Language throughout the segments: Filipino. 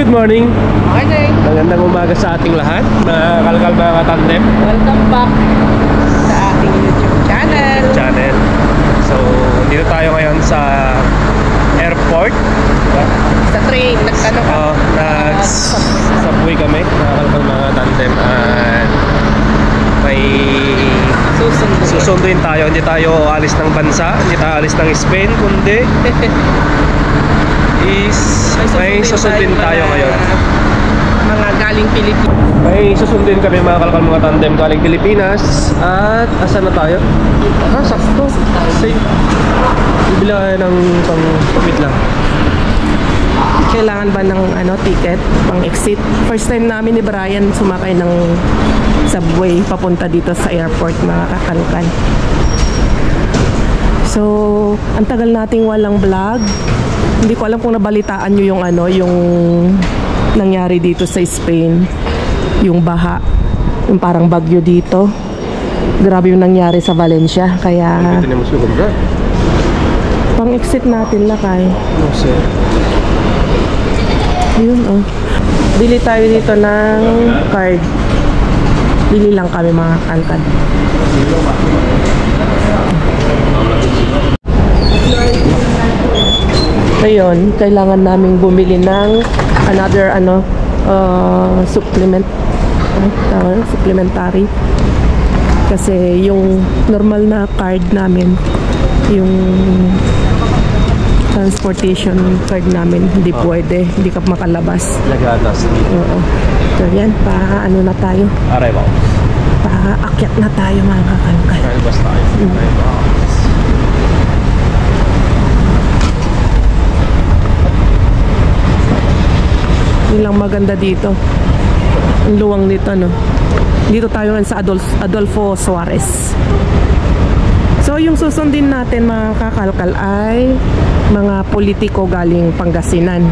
Good morning. Morning. Magandang umaga sa ating lahat, mga kalkal, mga katandem. Welcome back sa ating YouTube channel. So, dito tayo ngayon sa airport. Sa train, Nag-subway kami, mga kalkal, mga katandem. At may susunduin tayo. Hindi tayo alis ng bansa, hindi tayo alis ng Spain, kundi may susundin tayo ngayon. Mga galing Pilipinas. May susundin kami, mga kalkal, mga tandem, galing Pilipinas. At asan na tayo? Sakto. Bibili tayo ng pang-wait lang. Kailangan ba ng ticket pang exit? First time namin ni Brian sumakay ng subway papunta dito sa airport, mga kakalkal. So, ang tagal nating walang vlog. Hindi ko alam kung nabalitaan nyo yung nangyari dito sa Spain. Yung baha, yung parang bagyo dito. Grabe yung nangyari sa Valencia. Kaya pang exit natin lakay. Yun Bili tayo dito ng card. Bili lang kami, mga kalkad. Ngayon, kailangan naming bumili ng another supplementary. Kasi yung normal na card namin, yung transportation card namin, hindi pwede, hindi ka makalabas. Lagatas dito. Oo. So yan, na tayo. Arrival. Paakyat na tayo, mga kakalkal. Arrivals tayo. Yun lang maganda dito. Ang luwang nito, Dito tayo sa Adolfo Suarez. So yung susundin natin, mga kakalkal, ay mga politiko galing Pangasinan.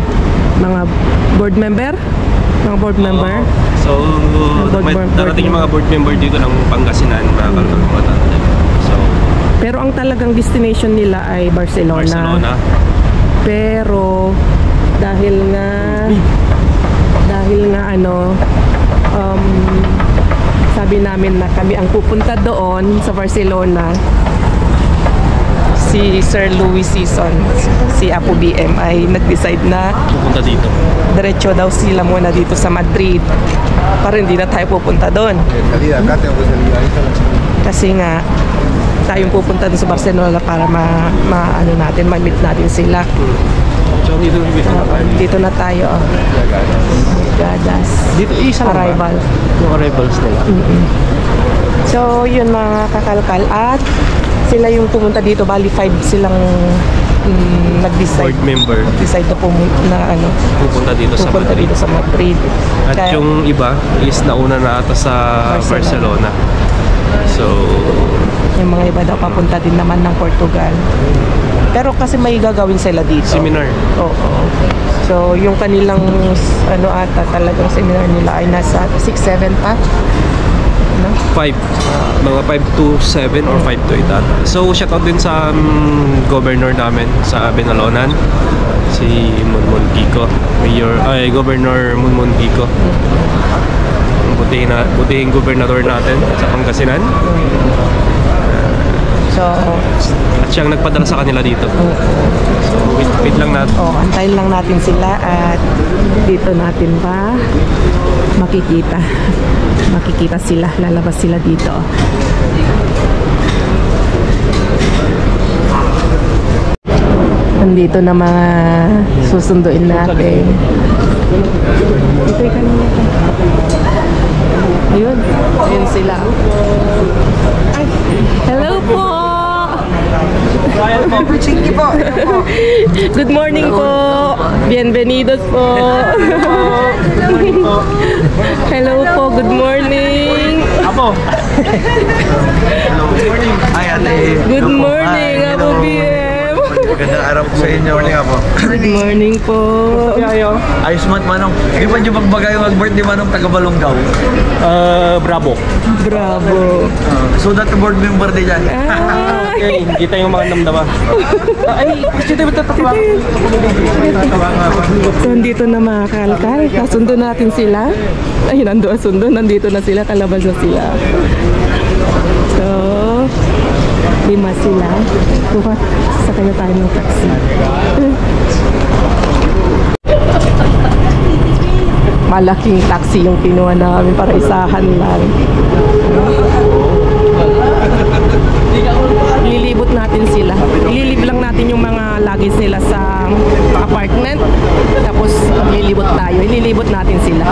Mga board member? So, darating yung mga board member dito ng Pangasinan, mga kalkal, mga tandem. So, pero ang talagang destination nila ay Barcelona. Pero dahil nga sabi namin na kami ang pupunta doon sa Barcelona. Si Sir Louis Season, si Apo BM, ay nag-decide na pupunta dito. Diretso daw sila muna dito sa Madrid. Para hindi na tayo pupunta doon. Kasi nga tayong pupunta doon sa Barcelona para ma-meet natin sila. So, dito na tayo. Gadas. Dito isa arrival. Yung arrivals nila. So, yun, mga kakalkal. At sila yung pumunta dito. Bali 5 silang nag-decide. Board member. Nag-decide na pupunta dito sa Madrid. At kaya, yung iba is nauna na ata sa Barcelona. So, yung mga iba daw papunta din naman ng Portugal. Pero kasi may gagawin sila dito. Seminar. Oo. So, yung kanilang talagang seminar nila ay nasa 6-7 pa. 5. Mga 5 to 7 or 5 to 8 ata. So, shoutout din sa governor namin sa Benalonan. Si Munmun Kiko. Governor Munmun Kiko. Butihing gobernador natin sa Pangasinan. So, at siyang nagpadala sa kanila dito. So, wait lang natin. Antayin lang natin sila at dito natin pa makikita sila, lalabas sila dito. Nandito na mga susunduin natin. Ito yung kanina. Ayun sila. Ay, hello po! Good morning po. Bienvenidos po. Hello po, good morning. Apo. Good morning. Hi, ate. Good morning, Apo BM. Magandang araw po sa inyo. Morning, Apo. Good morning po. Ayos mat, Manong. Hindi pa nyo magbagay mag-birthday, Manong, taga-Balongaw. Bravo. Bravo. So that board member din yan. Okay, kita yung mga namdama. Ay, kasi tayo matatawa. So, nandito na mga kalkal. Nasundo natin sila. Ay, nando sundo. Nandito na sila. Kalabas na sila. So, 5 sila. Buka, sakay na tayo ng taxi. Malaking taxi yung kinuha namin para isahan lang. Ililibot natin sila. Ililib lang natin yung mga luggage nila sa apartment. Tapos maglilibot tayo. Ililibot natin sila.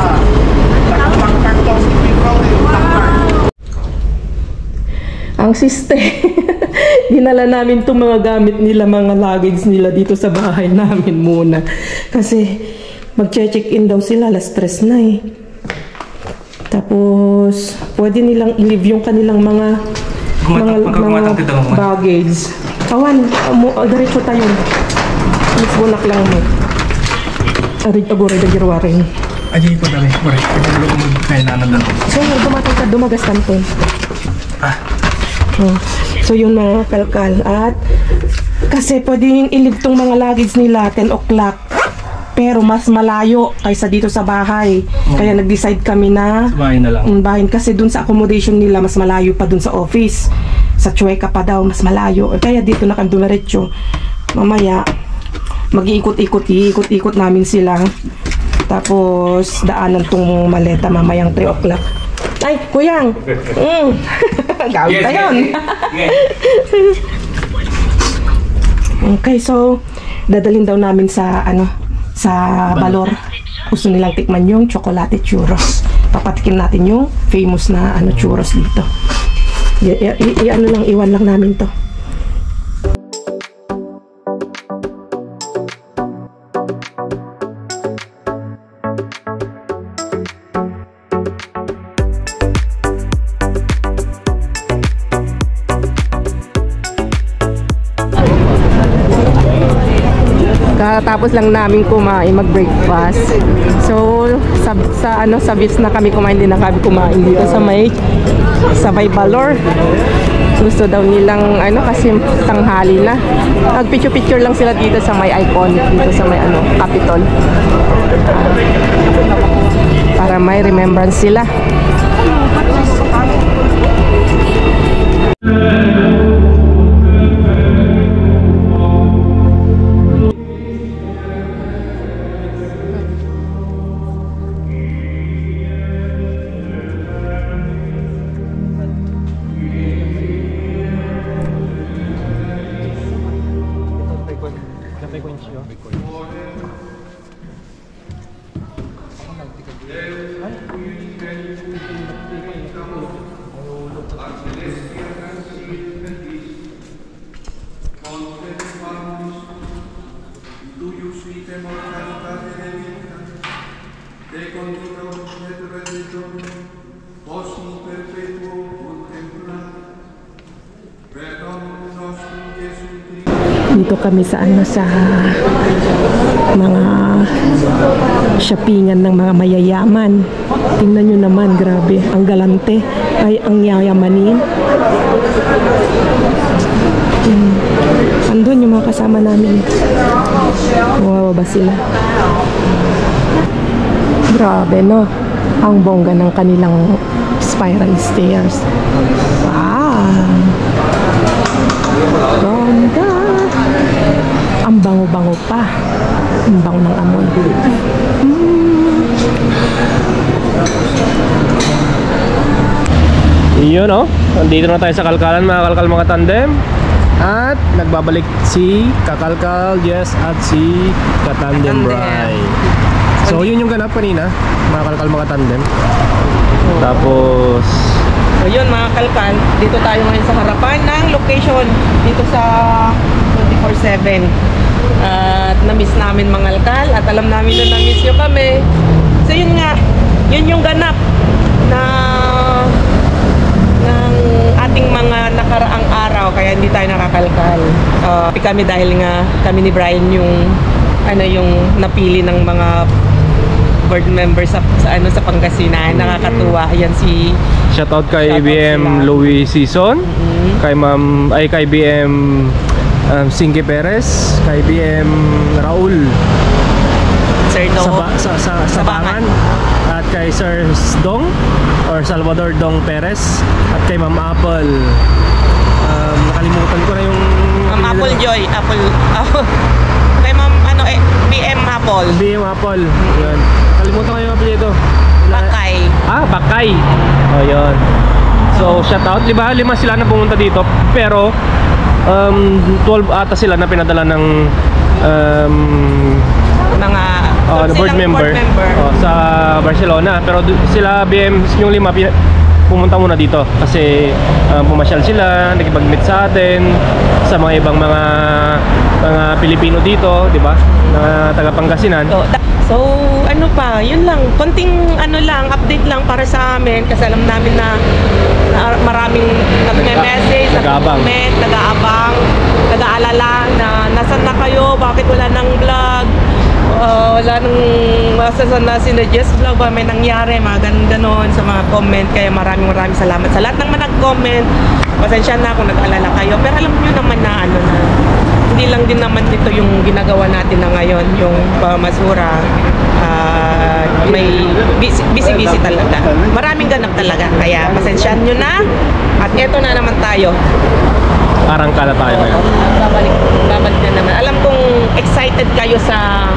Ang siste. Dinala namin itong mga gamit nila, mga luggage nila dito sa bahay namin muna. Kasi mag-check-in daw sila, alas 3 na eh. Tapos, pwede nilang i-leave yung kanilang mga baggage. Kawan, diretso tayo. Mas bunak lang mo. Arid agoray da girwarin. Aji ko dali, correct. Kasi lulo mo kailangan lang. So, dumatay ka, dumagas tanto. So, yun mga kalkal. At, kasi pwede yung i-leave tong mga luggage nila 10 o'clock. Pero mas malayo kaysa dito sa bahay. Kaya nag-decide kami na bahay na lang. Bahay kasi dun sa accommodation nila mas malayo pa dun sa office. Sa Chueca pa daw mas malayo. Kaya dito na kami dumiretso. Mamaya mag-iikot-ikot namin sila. Tapos daanan tong maleta mamayang 3 o'clock. Ay, kuyang! Gawin na yun! Okay, so dadalhin daw namin sa sa Balor. Gusto nilang tikman yung chocolate churros. Papatikim natin yung famous na churros dito. Iwan lang namin to. Tapos lang namin kumain, mag-breakfast. So, sa Vips na kami kumain, din na kami kumain dito sa may Balor. Gusto daw nilang kasi tanghali na. Nag-picture lang sila dito sa may iconic, dito sa may Capitol. Para may remembrance sila. Dito kami sa sa mga shoppingan ng mga mayayaman. Tingnan nyo naman, grabe, ang galante, ay ang yayamanin. Andun yung mga kasama namin. Wow, ba sila? Grabe, no? Ang bongga ng kanilang spiral stairs. Wow! Ganda! Ang bango-bango pa. Ang bango ng amoy. Yun nandito na tayo sa Kalkalan mga kalkal, mga tandem. At nagbabalik si Kakalkal Jess at si Katandem Bray. So yun yung ganap kanina, mga kalkal, mga tandem. Tapos so yun mga kalkal, dito tayo ngayon sa harapan ng location dito sa 24/7. At na-miss namin mga kalkal at alam namin na na-miss nyo kami. So yun nga, yun yung ganap na ng ating mga nakaraang araw, kaya hindi tayo nakakalkal. Kami dahil nga kami ni Brian yung yung napili ng mga board member sa sa Pangasinan. Nakakatuwa. Ayan si Shoutout kay Shoutout BM sila. Louis Season, kay BM Singke Perez, kay BM Raul Sir Dong. Sabangan, at kay Sir Dong or Salvador Dong Perez, at kay Ma'am Apple. Nakalimutan ko na yung Ma'am Apple Joy. Kay Ma'am BM Apple. BM Apple. Yun. Kalimutan ko yung apelyido. Bakay. Bakay. Oh, yun. So, shoutout. Diba, 5 sila na pumunta dito. Pero, 12 ata sila na pinadala ng Mga board member, sa Barcelona. Pero sila BM, yung 5 pumunta muna dito kasi pumasyal sila, nakipag-meet sa atin, sa mga ibang mga Pilipino dito, di ba? Na taga Pangasinan. So, ano pa, yun lang, konting update lang para sa amin kasi alam namin na maraming nagme-message, nag-aabang, nag-aabang, nag-aalala na nasan na kayo, bakit wala nang vlog, wala nang masasan na sinuggest vlog ba, may nangyari, mga ganon sa mga comment. Kaya maraming salamat sa lahat ng mga nag-comment. Pasensya na kung nag-aalala kayo, pero alam nyo naman na na hindi lang din naman dito yung ginagawa natin na ngayon, yung pamasura. May busy talaga, maraming ganap talaga, kaya pasensyahan nyo na. At eto na naman tayo, Arangkada tayo ngayon. babalik na naman. Alam kong excited kayo sa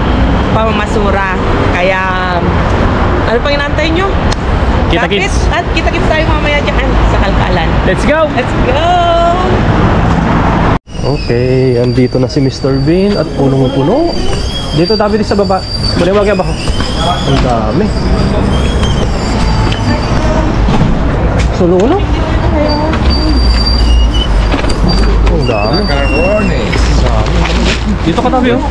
pamamasura, kaya ano pang inaantay nyo? Kita-kits. At kita-kits tayo mamaya dyan sa Kalkalan. Let's go! Let's go! Okay, andito na si Mr. Bean at punong-puno. Dito tabi sa baba. Maliwag ba ako? Ang dami. Sulo-ulo? Ang dami. Dito ka tabi, oh.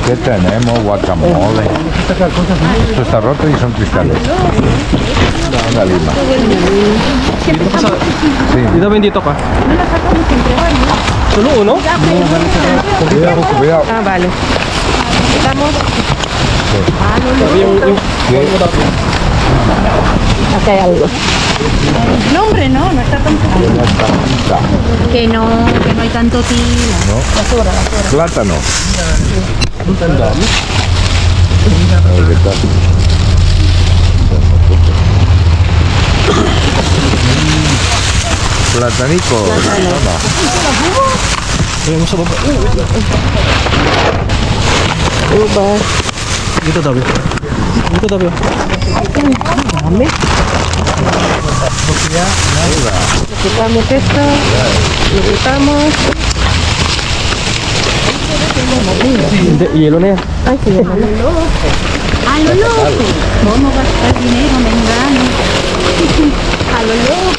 ¿Qué tenemos? Guacamole. Esto está roto y son cristales. Una lima. Dito ka sa... Sí. Dito ba yung dito ka? Sulo-ulo? Cuidado, cuidado. Vale. Estamos. Sabi yung... Acá hay algo. No, hombre, no está tan que no hay tanto tila. Basura. Plátano. Ang dami. A ver qué tal. Platanico. Kaya mo sa baba. Dito tabi. Dito tabi. Dami. Quitamos esto. Lo quitamos. Hindi, yelo na yan. Ay, sí, A lo loco. Vamos a gastar dinero, me engano. A lo loco.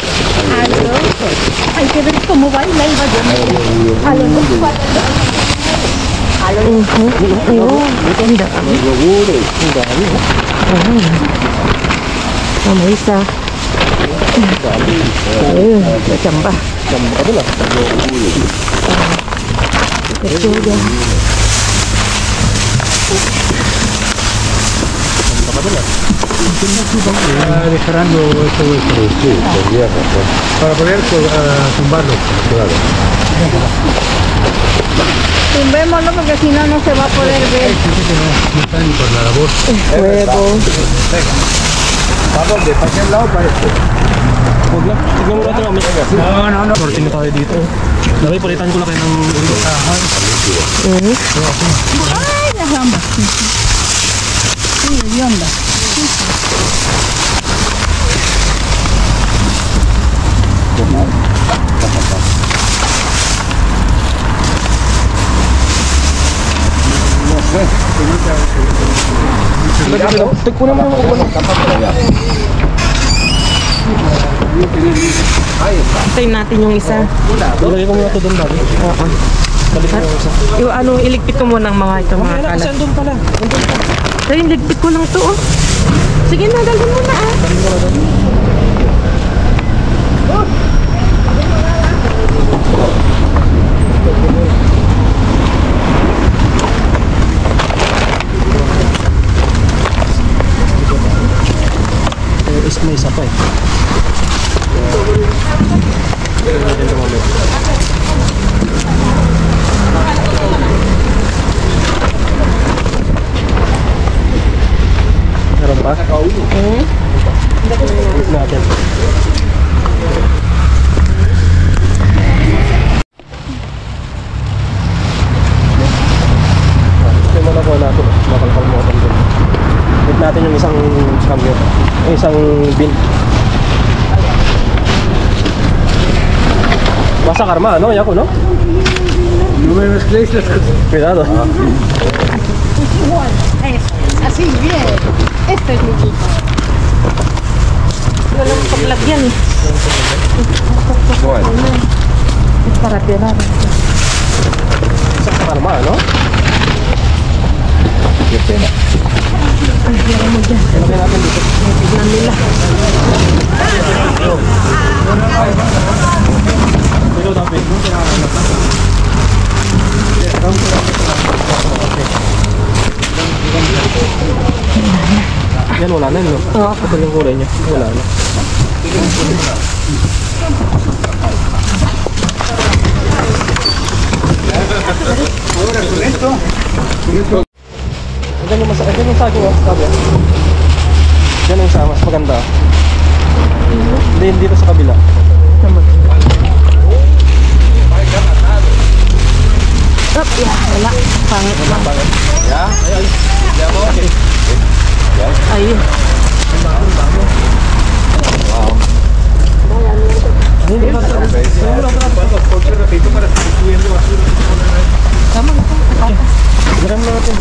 Hay que ver cómo baila el bayoneta. A lo loco. A lo loco. Sama isa. Chamba. Chamba ka lang. Kecil. Dejando esto vuestro. Sí, tendría razón. Para poder tumbarlo. Claro. Tumbémoslo porque si no, no se va a poder ver. No está ni por la labor. Huevo. ¿Para dónde? ¿Para qué lado? Para este. Huwag lang. Tignan mo natin mamaya. No. Sorting na tayo dito. Dapat palitan ko lang kayo ng ulo. Ay, las gambas. Sí, hedionda. Tignan mo yung ulo. Hintayin natin yung isa. Ilagay ko muna ito doon dali. Oo. Balik mo yung isa. Iligpit ko muna ang mga ito, mga Mamaya na kasi kalat. andun pala. Andun pa. So, iligpit ko lang ito, oh. Sige na, dalhin mo na, ah. pa eh. Natin ito mamaya. Meron pa? Natin. Ito mo na po natin. Makalkal mo natin doon. Hit natin yung isang cambio. Yung isang bin. Basta karma, no? Yako, no? No me mezcléis las cosas. Cuidado. Igual, eso, así, bien. Este es mi chico. Walang paglagyan eh. Buwan. Es para tirar. Basta karma, no? Yung pena. Ilagay natin dito. Tignan nila. Dito dapat. Yan, wala na yun, no? Oo. Ito yung kulay niya. Wala na. Ganyan yung masakit. Ganyan yung saging, oh. Sabi, ah. Yan yung sa mas maganda. Hindi, dito sa kabila. Up, yeah. Wala. Pangit lang. Ya? Ayun. Diyan mo? Ayun. Wow. Hindi ba? Tama ito. Garam na natin.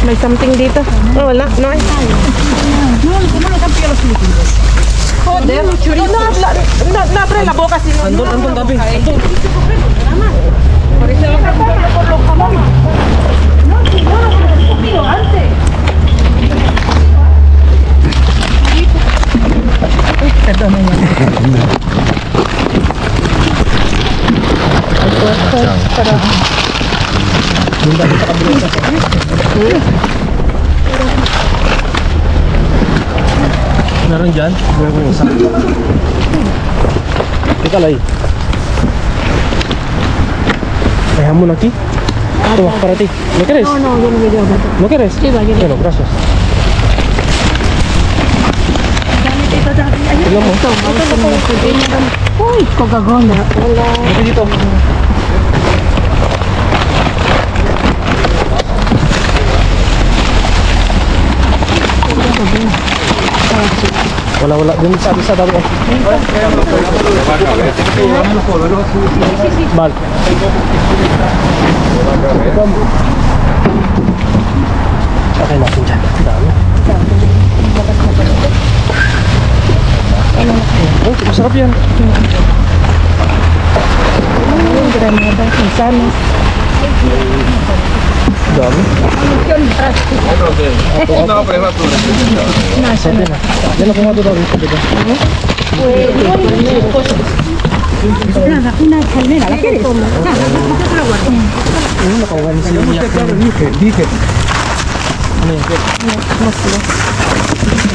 May something dito. Oh, wala. No. No, ¿cómo le cambió los líquidos? Joder. No abre la boca si no. Andun, tabi. Andun. Por eso lo cambiaron por los jamones. No, si no, lo escupido antes. Perdona ya. Meron dyan? Meron yung isa. Teka lay. Kaya mo na, Ki. Tuwa para, Ti. ¿No quieres? No, yo no me llevo. ¿No quieres? Sí, va, yo Bueno, gracias. Tignan mo. Uy, Coca-Cola. Hola. Dito, dito. Wala. Dun sa dami. Bal. Okay natin dyan. Dami. Oh, masarap yan. Granada, manzanas. Dami. No, pero es basura. Sarap yan ah. Yan ako nga doon. Nada, una palmera, ¿la quieres? Nakawan siya. Dije. Ano yan?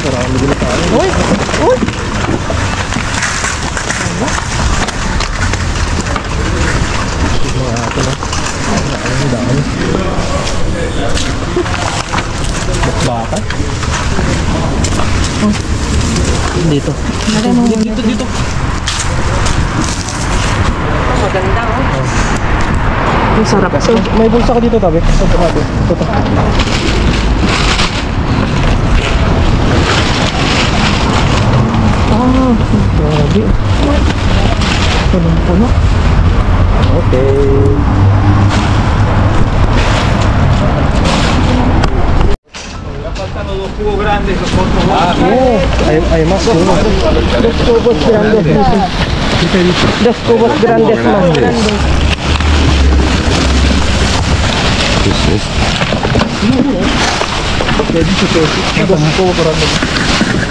Parang magulo tayo. Uy. Baka? Dito. Dito. Maganda oh. Ang sarap to. May bulsa ka dito, tabi. Sa tomato. Ito. Grabe. Punong-puno. Okay. Hay más. Dos cubos grandes. Dos cubos grandes más.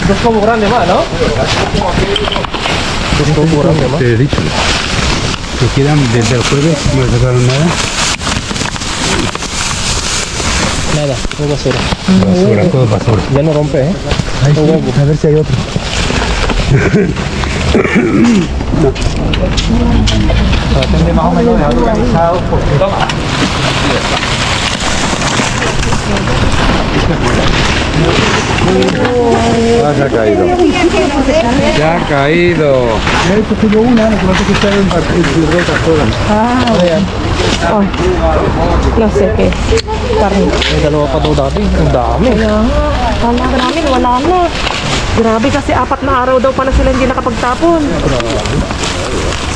Dos como grande más, ¿no? Dos como grande más. Te he dicho. Que quedan desde el jueves, no le sacaron nada. Nada, no basura. Basura, todo basura. Ya no rompe, ¿eh? Ay, sí, a ver si hay otro. Depende más o menos de algo organizado. Toma. Ah, se ha caído. Se ha caído. Tengo una, que que está en rotas todas. Oh, no sé qué. Karne. May dalawa pa daw dati. Ang dami. Wala, grabe, wala na. Grabe kasi 4 na araw daw pala sila hindi nakapagtapon.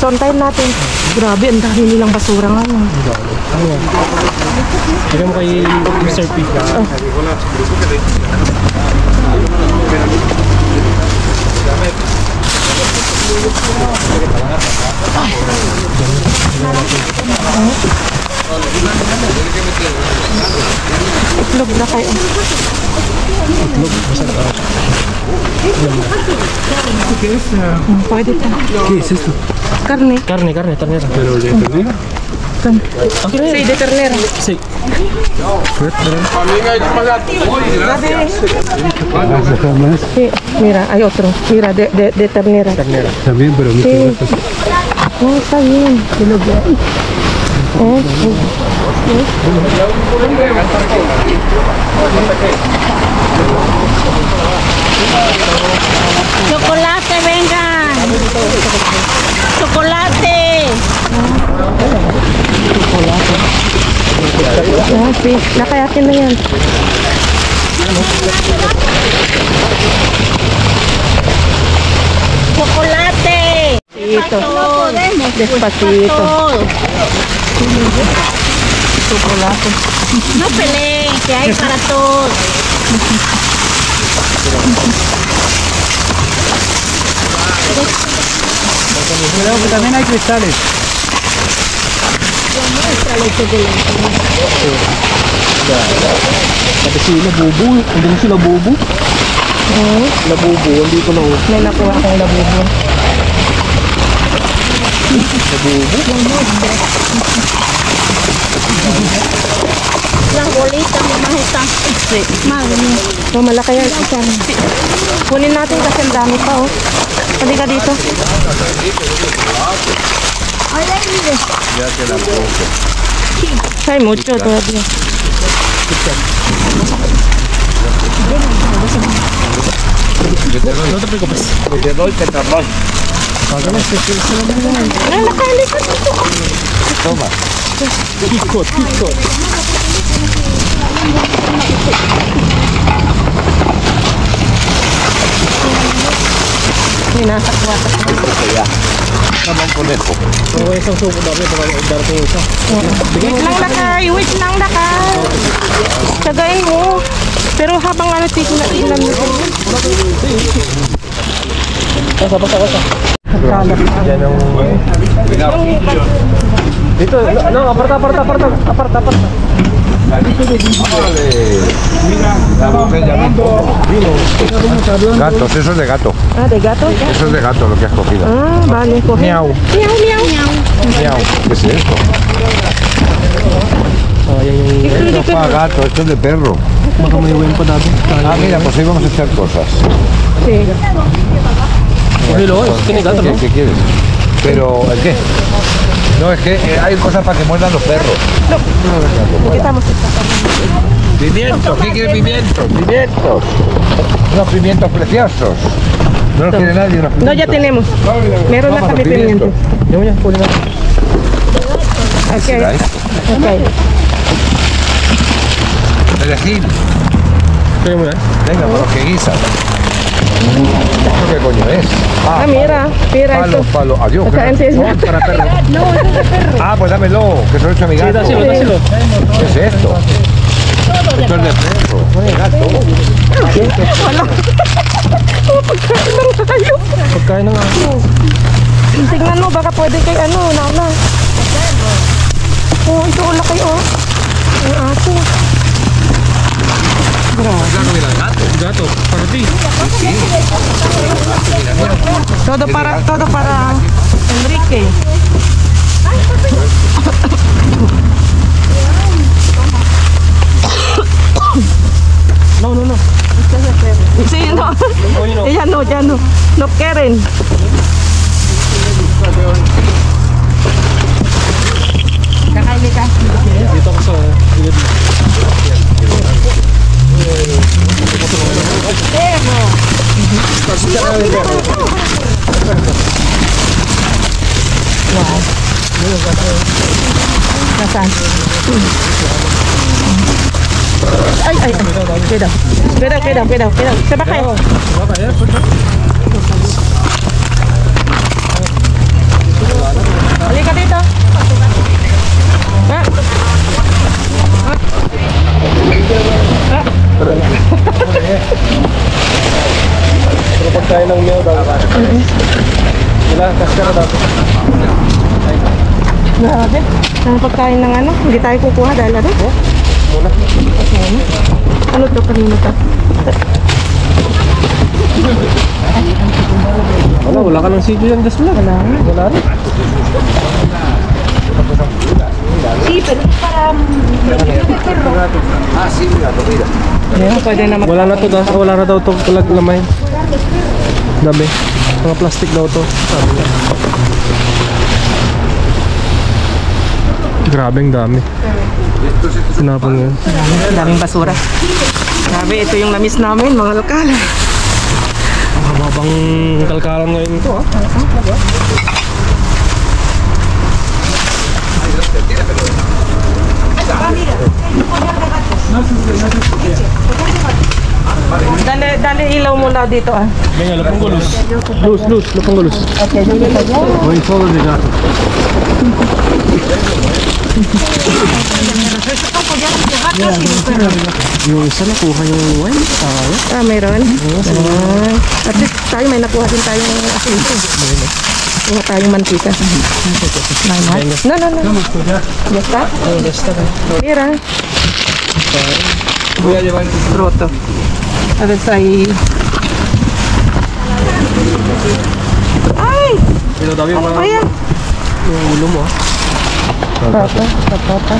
So, antayin natin. Grabe, ang dami nilang basura ngayon. Tignan mo kay Mr. P. Itlog na kayo. Pwede pa. ¿Qué es esto? Karne. Karne, ternera. ¿Pero de ternera? Okay na Sí, yan. de ternera. Sí. Sí, mira, hay otro. Mira, de ternera. Ternera. También, pero mucho Sí. más. Oh, está bien. Chocolate, vengan. Chocolate. Ah, sí. Nakayakin na yan. Chocolate. Despacito. No podemos. Despacito. Chocolate. No peleen, que hay para todos. Creo que también hay cristales. Pati si Labubu. Hindi mo si Labubu. Labubu. Hindi ko na. May nakuha akong labubo. Las bolitas nomás están. Madre mía. Oh, malaki yan. Isa. Kunin natin kasi ang dami pa, oh. Halika dito. Hay mucho todavía. No te preocupes. Te doy tetrabrol. Toma. Kikot. Ninasakwata. Tama ang conejo. So, isang suko dami. Darating yung isa. Wait lang lakay. Wait lang lakay. Tagayin mo. Pero habang ano, tignan mo. Basa. Kalat. Yan ang... Dito. No, aparta. Gatos, eso es de gato. Ah, de gato? Eso es de gato lo que has cogido. Ah, vale. Coge. Miau. Miau. ¿Qué es esto? Oh, yan yung... Esto es para gato, esto es de perro. Baka may uwin pa dati. Ah, mira, pues ahí vamos a echar cosas. Sí. Hello, tiene gato, ¿no? ¿Qué quieres? Pero, ¿el qué? No, es que hay cosas para que muerdan los perros. Quitamos Pimientos, ¿qué quiere pimientos? Pimientos. Unos pimientos preciosos. No los quiere nadie, unos No, pimientos. ya tenemos. Meron na Vamos, kami los pimiento. Yan mo yan. Kunin natin. Okay. Mira, Okay. perejil. Kaya mo yan. Venga, por los que guisan. ¿Esto qué coño es? Ah, mira. Mira Palo, esto. palo. Adiós. Acá en serio. Para perro. Ah, pues dámelo, que se lo he hecho a mi Sí, gato. dásilo. ¿Qué es esto? Esto es de perro. No es gato. Pagkain na nga. Tingnan mo, baka pwede kay ano, nana. Oh, ito ulo kayo, oh. Ang aso. Gato. Para ti. Todo para Enrique. No. Sino? Oh, you know. Ayan no, dyan no. No, Karen. Kakaili ka. Dito ako sa gilid. Wow. Nasaan? Ay. Pwede. Sabak kayo. Halika dito. Pero pag tayo ng meal daw. Wala, kaskara daw. Grabe. Ang pagkain ng ano, hindi tayo kukuha dahil ano? Muna. Ano to kanina to? Wala ka ng sitio yan, Des Vlog. Wala rin. Ayan, pwede na Wala na daw itong pulag lamay. Dabi. Mga plastic daw to. Sabi niya. Grabeng dami. Sinapon yun. daming basura. Grabe, ito yung na-miss namin, mga lokal. Mababang kalkalan ngayon ito ha. Dali ilaw muna dito ah. Venga, lo pongo luz. Luz, lo pongo luz. Voy solo de gato. Yung isa nakuha yung wine. Meron. At least tayo may nakuha din tayong asin. Kuha tayong mantika. No. Yes, ta? Mira. Voy a llevar el Roto. A ver, ahí. Ay! Pero David, Ano ba yan? yung ulo mo. Papa.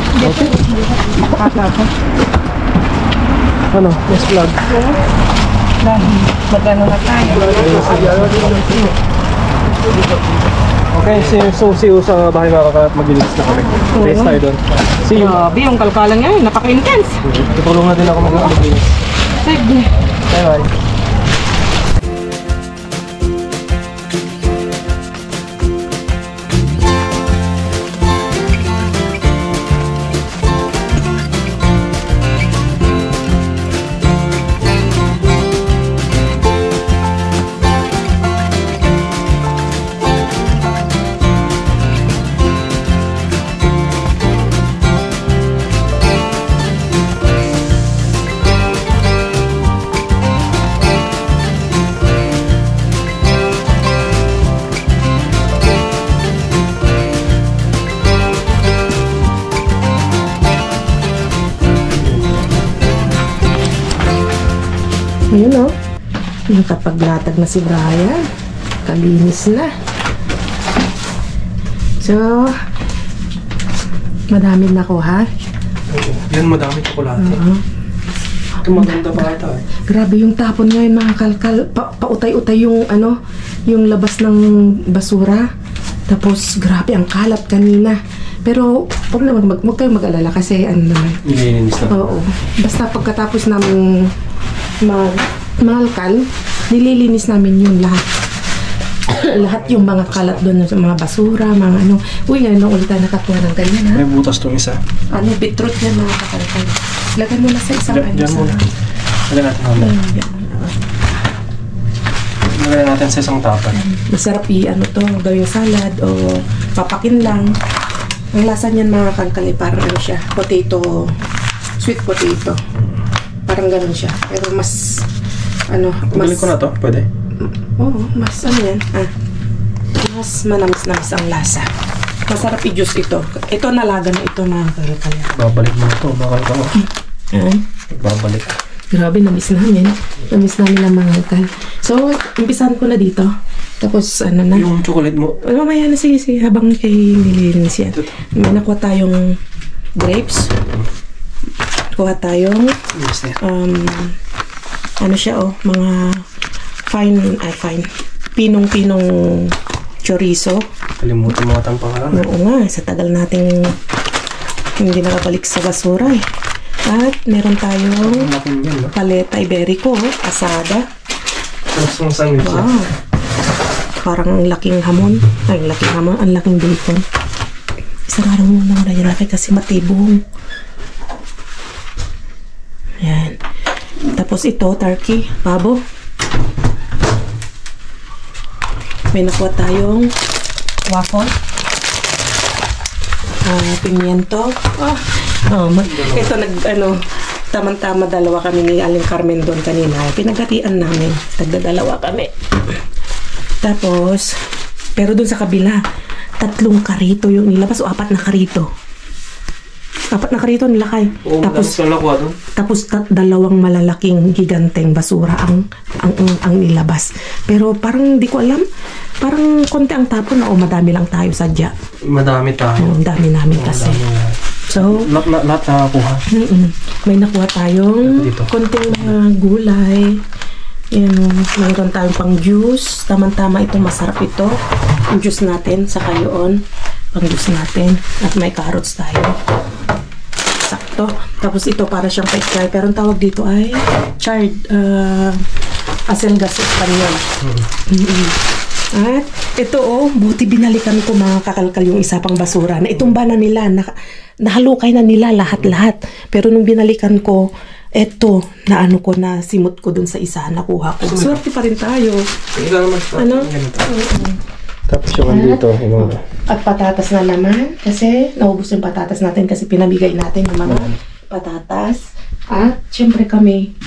Ano? Yes, vlog. Magano na tayo. Okay, so see you sa bahay mga kakalat. Mag-release na kami. Base tayo doon. See you. Grabe, yung kalkalan ngayon, napaka-intense. Tutulungan din ako mag-release. Sige. Bye-bye. Ayun o. Nakapaglatag na si Brian. Kalinis na. So, madami nakuha. Yan, madami chocolate. Ito maganda pa ata. Grabe yung tapon ngayon mga kalkal. Pautay-utay yung ano, yung labas ng basura. Tapos grabe ang kalat kanina. Pero huwag kayong mag-alala kasi ano naman. Nililinis na. Oo. Basta pagkatapos namin malkal, nililinis namin yun lahat. Lahat yung mga kalat doon, mga basura, mga ano. Uy, ngayon nung ulit tayo nakakuha ng ganyan, ha? May butas tong isa. Ano, beetroot yan mga kakalkal. Lagay mo na sa isang ano. Diyan muna. Lagyan natin mamaya. Lagyan natin sa isang tapan. Masarap ano to, gawing salad o papakin lang. Ang lasa niyan mga kalkal, parang ano siya, potato, sweet potato. Parang ganun siya. Pero mas, ano, Pagaling ko na to, pwede? Oo, mas ano yan, mas manamis-namis ang lasa. Masarap i-juice ito. Ito nalaga na ito mga kalkal. Babalik mo na to, bakal ka mo. Babalik. Grabe, namis namin. Namis namin ang mga kalkal. So, umpisahan ko na dito. Tapos, ano na. Yung chocolate mo. Mamaya na, sige. Habang kay nililinis yan. May nakuha tayong grapes. Kuha tayong ano siya mga fine, pinong-pinong chorizo. Kalimutan mo atang pangalan. Oo nga, sa tagal nating hindi nakabalik sa basura eh. At meron tayong paleta iberico, asada. Ang sandwich yan. Wow. Parang ang laking hamon. Ay, laking hamon. Ang laking bacon. Isarado mo na yan laki kasi matibong. Yan. Tapos ito, turkey, pabo. May nakuha tayong waffle. Pimiento. Ito tamang-tama dalawa kami ni Aling Carmen doon kanina. Pinaghatian namin. Tagdadalawa kami. Tapos, pero doon sa kabila, 3 karito yung nilabas o 4 na karito. 4 na karito nilakay. Tapos 2 malalaking giganteng basura ang nilabas. Pero parang di ko alam, parang konti ang tapon na madami lang tayo sadya. Madami tayo. Dami namin kasi. So, lahat nakakuha. May nakuha tayong konting mga gulay. Yan, mayroon tayong pang juice. Tamang-tama ito, masarap ito. Yung juice natin, saka yun. Pang juice natin. At may carrots tayo. Sakto. Tapos ito, para siyang pechay. Pero ang tawag dito ay charred aselgas Espanyol. At ito buti binalikan ko mga kakalkal yung isa pang basura. Na itumba na nila, nahalukay na nila lahat-lahat. Pero nung binalikan ko, eto, na simot ko dun sa isa, nakuha ko. Swerte pa rin tayo. Ano? Tapos yung dito. At patatas na naman. Kasi naubos yung patatas natin kasi pinamigay natin ng mga patatas. At syempre kami,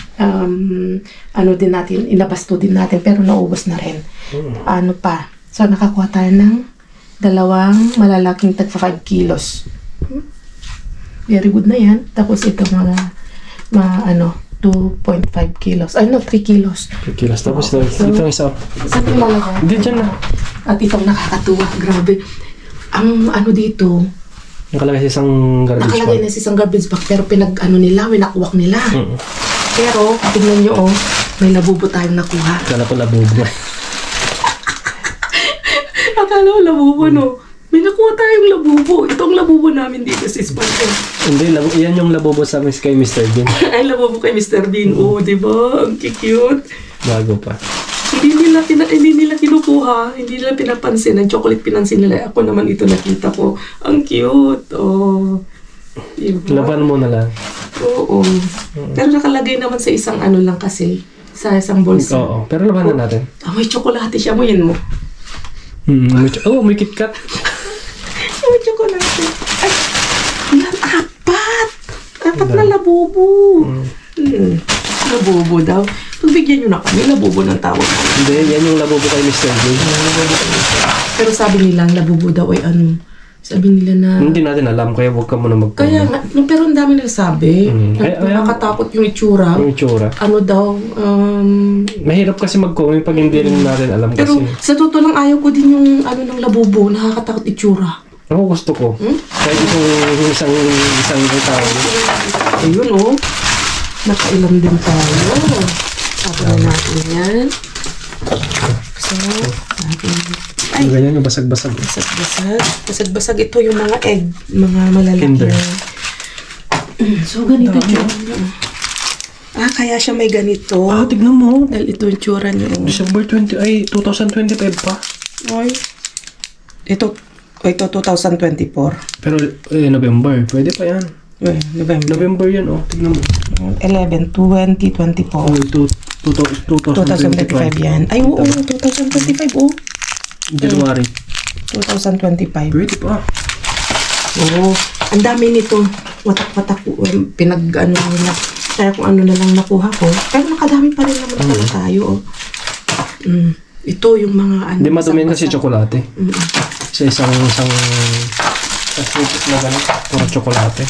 din natin, inabasto din natin, pero naubos na rin. Ano pa? So nakakuha tayo ng 2 malalaking tag 5 kilos. Very good na yan. Tapos ito mga 2.5 kilos. 3 kilos. 3 kilos. Tapos ito ang isa. Saan yung lalagay? Hindi, dyan na. At itong nakakatuwa. Grabe. Ang dito, nakalagay sa isang garbage bag. Nakalagay na sa isang garbage bag. Pero winakwak nila. Pero, tingnan nyo may labubo tayong nakuha. Akala ko labubo. Akala ko labubo, no? May nakuha tayong labubo. Itong labubo namin dito sa Espanyol. Hindi, yan yung labubo sa kay Mr. Bean. Ay, labubo kay Mr. Bean. Diba? Ang cute. Bago pa. Hindi nila kinukuha. Hindi nila pinapansin. Ang chocolate pinansin nila. Ako naman ito nakita ko. Ang cute. Diba? Laban mo na lang. Oo. Pero nakalagay naman sa isang lang kasi. Sa isang bolsa. Oo. Pero laban na natin. May chocolate siya. Amoyin mo. May KitKat. May chocolate. Ay! Apat na labubo. Labubo daw. Pagbigyan nyo na kami, labubo ng tawag. Hindi, yan yung labubo kay Mr. Bean. Pero sabi nila, labubo daw ay sabi nila na... Hindi natin alam, kaya huwag ka muna mag-comment. Kaya nga, pero ang dami nagsabi. Nakakatakot yung itsura. Yung itsura. Mahirap kasi mag-comment pag hindi rin natin alam kasi. Pero sa totoo lang, ayaw ko din yung ng labubo. Nakakatakot itsura. Ako gusto ko. Kahit isang tao. Ayun nakailan din tayo. Sabi na natin yan. So, ay, ganyan yung basag-basag. Basag-basag ito yung mga egg, mga malalaki. Kinder. So, ganito yun. Kaya siya may ganito. Tignan mo. Dahil ito yung tsura niyo. December 2025 pa. Ay. Ito 2024. Pero November, pwede pa yan. November yan, tignan mo. 11/20/2024. 2025 yan. Ay, 2025, January. 2025. Pwede pa. Ang dami nito. Watak-watak, nila. Kaya kung ano na lang nakuha ko. Pero nakadami pa rin naman pala tayo, Ito yung mga Hindi madumin kasi tsokolate. Sa isang snippet na gano'n, puro tsokolate.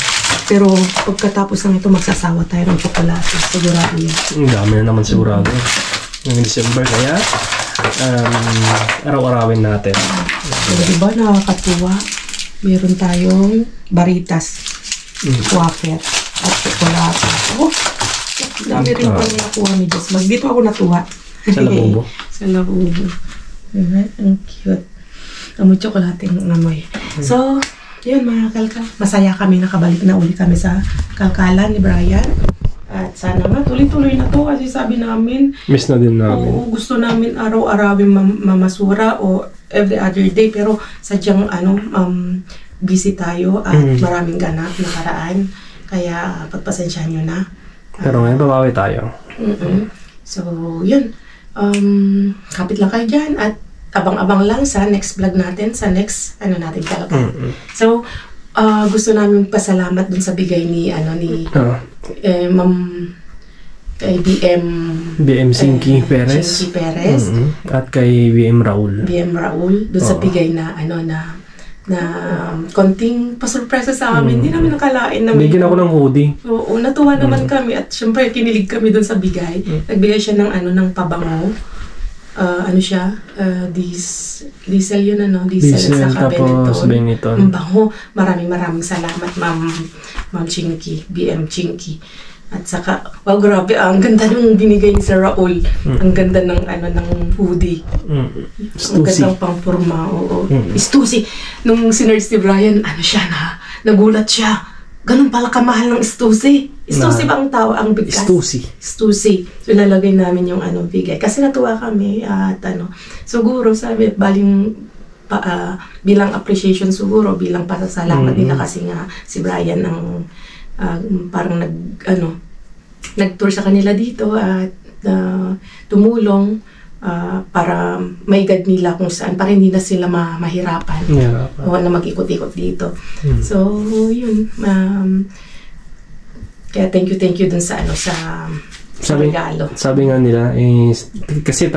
Pero pagkatapos ng ito, magsasawa tayo ng tsokolate. Sigurado yan. Ang dami na naman sigurado. Ngayong December, kaya araw-arawin natin. So, diba nakakatuwa? Meron tayong baritas, wafer, at tsokolate. Dami rin pa nakuha ni Jess. Dito ako natuwa. Sa Labubo. Sa Labubo. Diba? Ang cute. Amoy tsokolate ng amoy. So, yun mga kalkal. Masaya kami, nakabalik na uli kami sa kalkalan ni Brian. At sana nga, tuloy-tuloy na to kasi sabi namin, Miss na din namin. oo, gusto namin araw-arawin mamasura o every other day. Pero sadyang busy tayo at maraming ganap nakaraan. Kaya pagpasensyahan nyo na. Pero ngayon, babawi tayo. So, yun. Kapit lang kayo dyan at abang-abang lang sa next vlog natin, sa next, natin kalakal. So, gusto namin pasalamat dun sa bigay ni, Ma'am, kay BM Sinky Perez. Sinky Perez. At kay BM Raul. BM Raul, dun sa bigay na, na konting pasurpresa sa amin. Hindi namin nakalain na Bigyan ako ng hoodie. Oo, natuwa naman kami at syempre kinilig kami dun sa bigay. Nagbigay siya ng ng pabango. Diesel yun diesel at saka tapos Benetton. Ang bango. Maraming salamat Ma'am Chinky, BM Chinky. At saka, wow, grabe, ang ganda nung binigay ni Sir Raul. Ang ganda ng ng hoodie. Ang gandang pangpurma, oo. Stussy. Nung sinerge ni Brian, nagulat siya. Ganun pala kamahal ng Stussy. Stussy ba ang tao, ang bigkas? Stussy. So, lalagay namin yung bigay. Kasi natuwa kami at siguro sabi, bilang appreciation siguro, bilang pasasalamat nila kasi nga si Brian ang parang nag-tour sa kanila dito at tumulong para maigad nila kung saan para hindi na sila mahirapan o na mag-ikot-ikot dito. So, yun. Kaya thank you dun sa regalo. Sabi nga nila kasi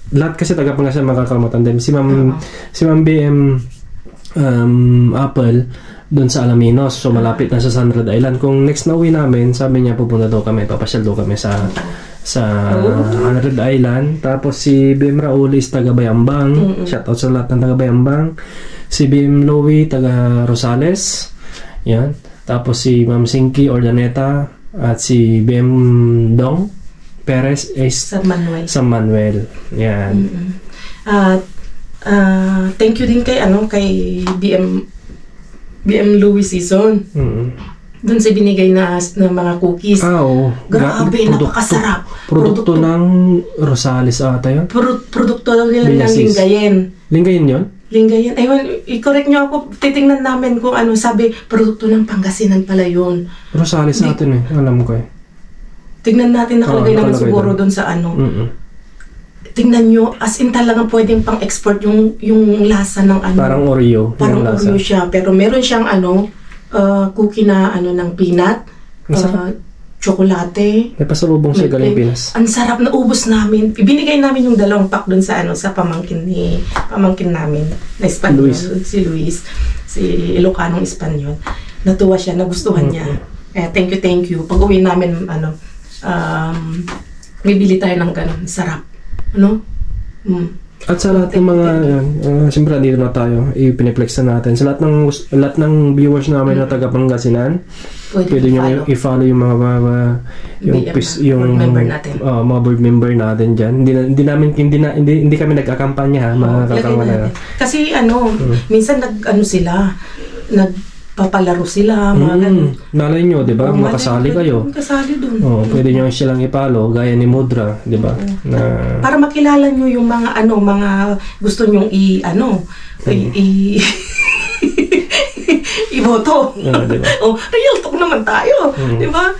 lahat kasi taga Pangasinan makakamatandem. Si Ma'am BM Apple doon sa Alaminos. So, malapit na sa Sandra Island. Kung next na uwi namin, sabi niya, pupunta daw kami, papasyal daw kami sa Sandra Island. Tapos, si BM Raul is taga Bayambang. Shoutout sa lahat ng taga Bayambang. Si BM Louie, taga Rosales. Yan. Tapos, si Ma'am Sinky Ordaneta at si BM Dong Perez is San Manuel. Yan. Thank you din kay BM Louie Season. Doon sa binigay na mga cookies. Oo. Grabe, napakasarap. Produkto ng Rosales ata yun? Produkto lang nila ng Lingayen. Lingayen yun? Lingayen. Ayun, i-correct nyo ako. Titingnan namin kung sabi, produkto ng Pangasinan pala yun. Rosales natin alam ko Tingnan natin, nakalagay naman siguro doon sa tingnan nyo, as in talagang pwedeng pang-export yung lasa ng Parang Oreo. Parang Oreo siya. Pero meron siyang cookie na ng peanut, tsokolate. May pasalubong siya galing Pinas. Ang sarap, na ubos namin. Ibinigay namin yung 2 pack dun sa sa pamangkin namin na Espanyol. Si Luis. Si Ilocanong Espanyol. Natuwa siya, nagustuhan niya. Thank you. Pag uwi namin, bibili tayo ng ganun. Sarap. At sa lahat ng mga siyempre dito na tayo, ipiniplex na natin. Sa lahat ng viewers namin na taga Pangasinan, pwede nyo i-follow yung mga mga board member natin dyan. Hindi kami nag-akampanya mga kakamana. Kasi minsan nagpapalaro sila, mga ganun. Nalay nyo, di ba? Makasali kayo. Makasali dun. Pwede nyo silang i-follow, gaya ni Mudra, di ba? Para makilala nyo yung mga mga gusto nyong iboto. Diba? Real talk naman tayo. Di ba?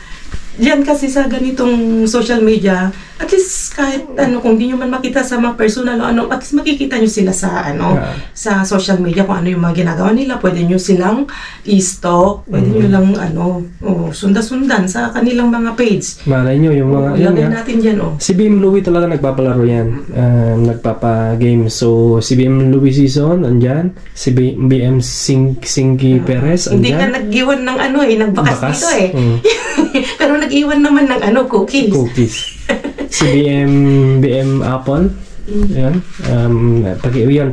Diyan kasi sa ganitong social media, at least kahit kung di nyo man makita sa mga personal at least makikita nyo sila sa sa social media kung ano yung mga ginagawa nila. Pwede nyo silang i-stalk, pwede nyo lang sundan-sundan sa kanilang mga page. Malay nyo yung mga ilagay natin dyan. Si BM Louie talaga nagpapalaro yan, nagpapa-game. So si BM Louie Season andyan, si BM Sinky Perez andyan. Hindi ka nag-iwan ng nagbakas dito pero nag-iwan naman ng cookies. Si BM Apple Yan.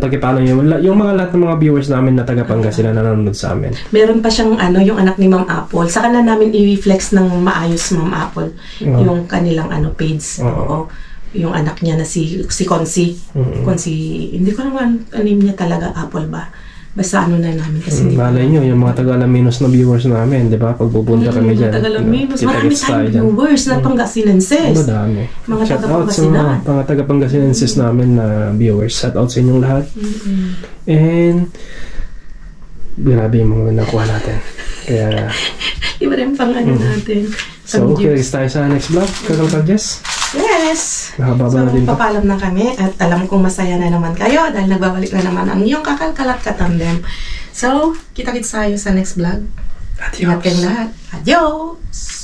Pagkipano yung mga lahat ng mga viewers namin na taga Pangasinan na nanonood sa amin. Meron pa siyang yung anak ni Ma'am Apple. Saka na namin i-reflex ng maayos, Ma'am Apple, yung kanilang page. Oo. Yung anak niya na si Consi. Consi, hindi ko naman name niya talaga, Apple ba? Basta na namin kasi malay nyo, yung mga taga-Alaminos na viewers namin, di ba? Pag pupunta kami dyan. Taga-Alaminos. Marami tayong viewers na Pangasinenses. Madami. Mga Shout out sa mga taga-Pangasinenses namin na viewers. Shout out sa inyong lahat. And grabe yung mga nakuha natin. Kaya iba rin pang natin. So, curious tayo sa next vlog. Kakalkal Jess? Yes! Nakababa na din pa. Papalam na kami at alam kong masaya na naman kayo dahil nagbabalik na naman ang iyong kakalkal at katandem. So, kita-kits tayo sa next vlog. Adios! Ingat kayong lahat. Adios!